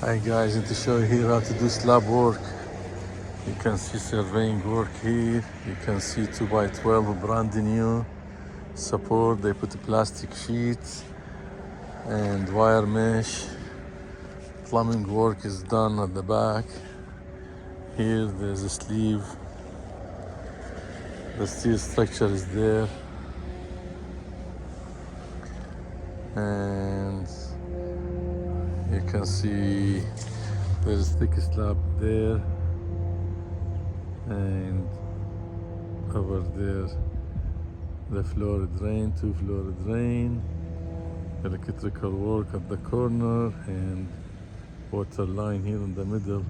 Hi guys, and to show you here how to do slab work. You can see surveying work here. You can see 2x12 brand new support. They put a plastic sheet and wire mesh. Plumbing work is done at the back. Here there's a sleeve. The steel structure is there. And you can see there's thick slab there, and over there the floor drain, 2 floor drain, electrical work at the corner, and water line here in the middle.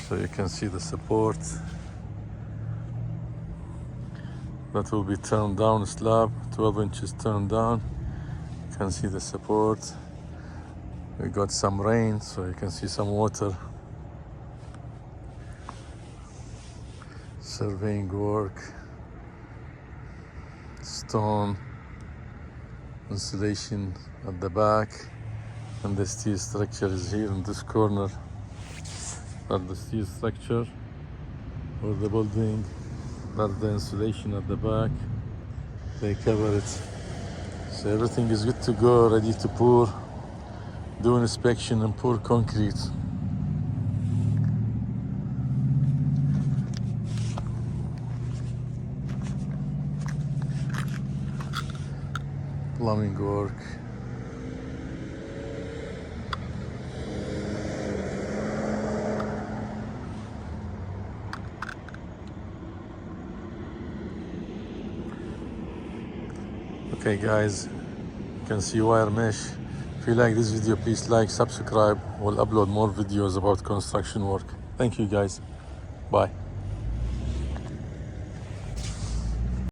So you can see the support that will be turned down slab, 12 inches turned down. You can see the support. We got some rain, so you can see some water. Surveying work, stone insulation at the back, and the steel structure is here in this corner. That's the steel structure for the building. That's the insulation at the back. They cover it. So everything is good to go, ready to pour. Do an inspection and pour concrete. Plumbing work. Okay guys, you can see wire mesh. If you like this video, please like, subscribe. We'll upload more videos about construction work. Thank you guys. Bye.